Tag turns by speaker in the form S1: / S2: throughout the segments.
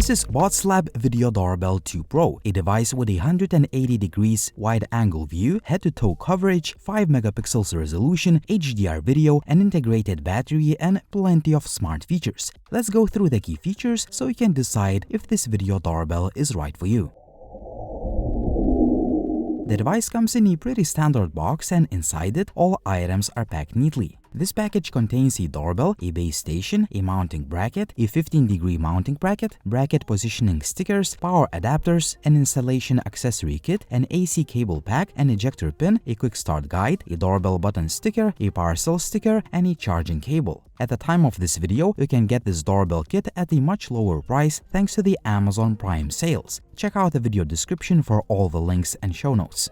S1: This is Botslab Video Doorbell 2 Pro, a device with a 180 degrees wide-angle view, head-to-toe coverage, 5 megapixels resolution, HDR video, an integrated battery, and plenty of smart features. Let's go through the key features so you can decide if this video doorbell is right for you. The device comes in a pretty standard box, and inside it, all items are packed neatly. This package contains a doorbell, a base station, a mounting bracket, a 15-degree mounting bracket, bracket positioning stickers, power adapters, an installation accessory kit, an AC cable pack, an ejector pin, a quick start guide, a doorbell button sticker, a parcel sticker, and a charging cable. At the time of this video, you can get this doorbell kit at a much lower price thanks to the Amazon Prime sales. Check out the video description for all the links and show notes.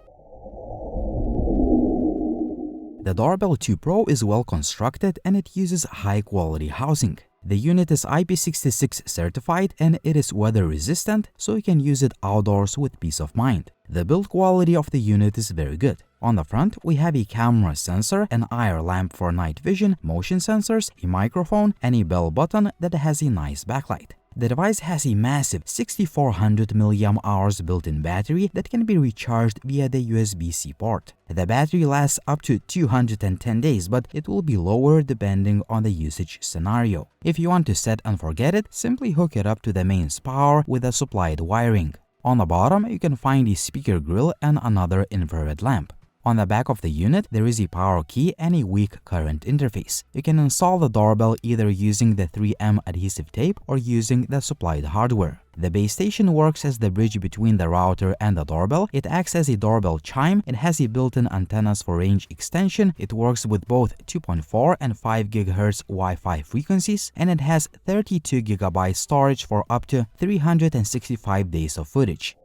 S1: The Doorbell 2 Pro is well constructed and it uses high-quality housing. The unit is IP66 certified and it is weather resistant, so you can use it outdoors with peace of mind. The build quality of the unit is very good. On the front, we have a camera sensor, an IR lamp for night vision, motion sensors, a microphone, and a bell button that has a nice backlight. The device has a massive 6400 mAh built-in battery that can be recharged via the USB-C port. The battery lasts up to 210 days, but it will be lower depending on the usage scenario. If you want to set and forget it, simply hook it up to the mains power with the supplied wiring. On the bottom, you can find a speaker grill and another infrared lamp. On the back of the unit, there is a power key and a weak current interface. You can install the doorbell either using the 3M adhesive tape or using the supplied hardware. The base station works as the bridge between the router and the doorbell. It acts as a doorbell chime. It has a built-in antennas for range extension. It works with both 2.4 and 5 GHz Wi-Fi frequencies, and it has 32 GB storage for up to 365 days of footage.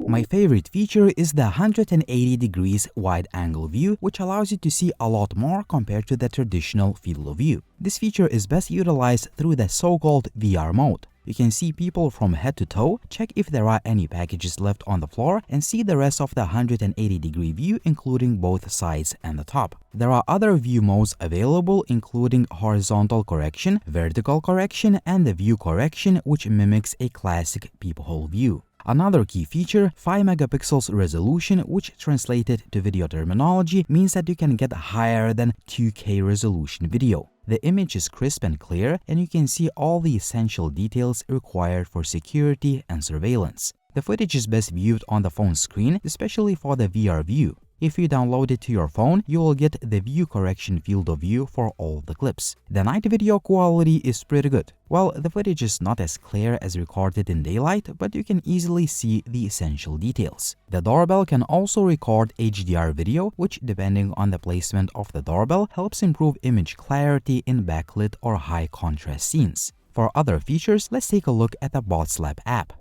S1: My favorite feature is the 180 degrees wide-angle view, which allows you to see a lot more compared to the traditional field of view. This feature is best utilized through the so-called VR mode. You can see people from head to toe, check if there are any packages left on the floor, and see the rest of the 180-degree view, including both sides and the top. There are other view modes available, including horizontal correction, vertical correction, and the view correction, which mimics a classic peephole view. Another key feature, 5 megapixels resolution, which translated to video terminology means that you can get higher than 2K resolution video. The image is crisp and clear, and you can see all the essential details required for security and surveillance. The footage is best viewed on the phone screen, especially for the VR view. If you download it to your phone, you will get the view correction field of view for all the clips. The night video quality is pretty good. Well, the footage is not as clear as recorded in daylight, but you can easily see the essential details. The doorbell can also record HDR video, which, depending on the placement of the doorbell, helps improve image clarity in backlit or high contrast scenes. For other features, let's take a look at the Botslab app.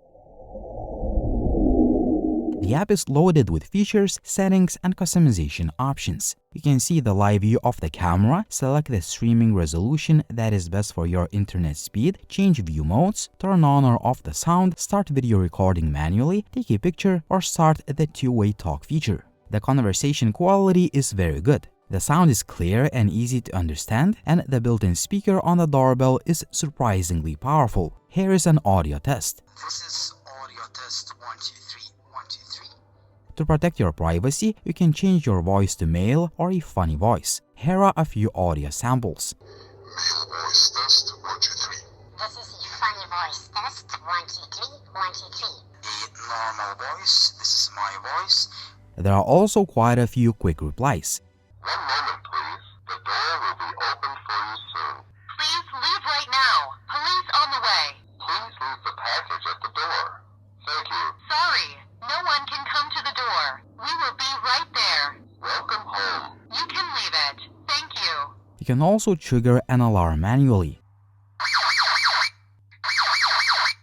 S1: The app is loaded with features, settings, and customization options. You can see the live view of the camera, select the streaming resolution that is best for your internet speed, change view modes, turn on or off the sound, start video recording manually, take a picture, or start the two-way talk feature. The conversation quality is very good. The sound is clear and easy to understand, and the built-in speaker on the doorbell is surprisingly powerful. Here is an audio test.
S2: This is audio test 1, 2, 3, 1, 2, 3.
S1: To protect your privacy, you can change your voice to male or a funny voice. Here are a few audio samples.
S2: Male voice test 1, 2, 3.
S3: This is a funny voice test 1, 2, 3, 1, 2, 3.
S2: A normal voice, this is my voice.
S1: There are also quite a few quick replies.
S2: 1 moment, please. The door will be open for you soon.
S4: Please leave right now. Police on the way.
S2: Please leave the package at the door. Thank you.
S4: Sorry, no one can come to the door. We will be right there.
S2: Welcome home.
S4: You can leave it. Thank you.
S1: You can also trigger an alarm manually.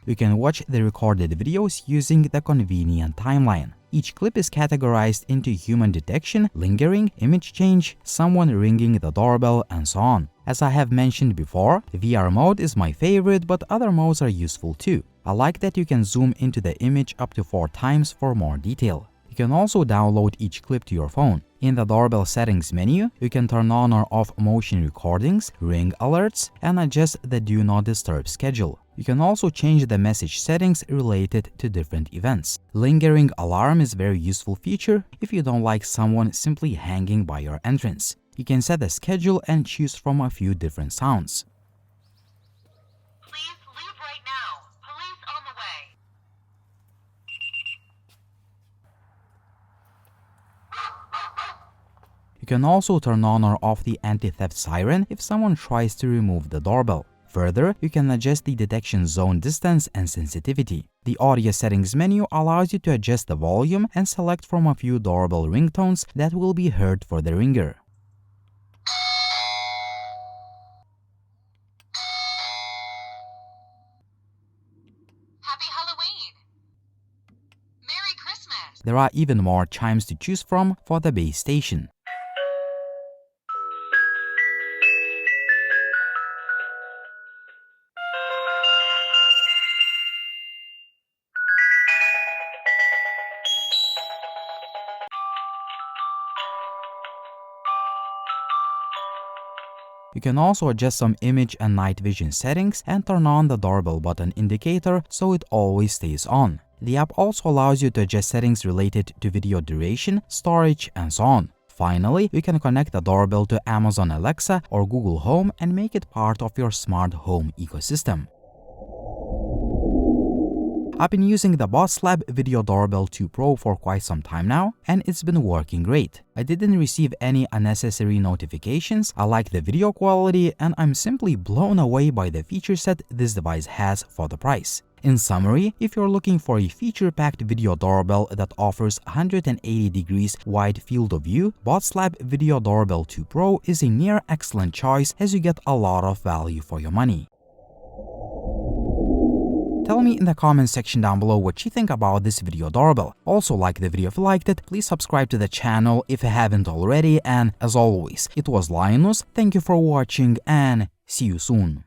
S1: You can watch the recorded videos using the convenient timeline. Each clip is categorized into human detection, lingering, image change, someone ringing the doorbell, and so on. As I have mentioned before, VR mode is my favorite, but other modes are useful too. I like that you can zoom into the image up to 4 times for more detail. You You can also download each clip to your phone. In the doorbell settings menu, you can turn on or off motion recordings, ring alerts, and adjust the Do Not Disturb schedule. You can also change the message settings related to different events. Lingering alarm is a very useful feature if you don't like someone simply hanging by your entrance. You can set the schedule and choose from a few different sounds.
S4: Please leave right now. Police on the way.
S1: You can also turn on or off the anti-theft siren if someone tries to remove the doorbell. Further, you can adjust the detection zone distance and sensitivity. The audio settings menu allows you to adjust the volume and select from a few doorbell ringtones that will be heard for the ringer.
S4: Happy Halloween. Merry Christmas.
S1: There are even more chimes to choose from for the base station. You can also adjust some image and night vision settings and turn on the doorbell button indicator so it always stays on. The app also allows you to adjust settings related to video duration, storage, and so on. Finally, you can connect the doorbell to Amazon Alexa or Google Home and make it part of your smart home ecosystem. I've been using the Botslab Video Doorbell 2 Pro for quite some time now, and it's been working great. I didn't receive any unnecessary notifications, I like the video quality, and I'm simply blown away by the feature set this device has for the price. In summary, if you're looking for a feature-packed video doorbell that offers 180 degrees wide field of view, Botslab Video Doorbell 2 Pro is a near excellent choice as you get a lot of value for your money. Tell me in the comments section down below what you think about this video doorbell. Also, like the video if you liked it, please subscribe to the channel if you haven't already, and as always, it was Linus, thank you for watching and see you soon.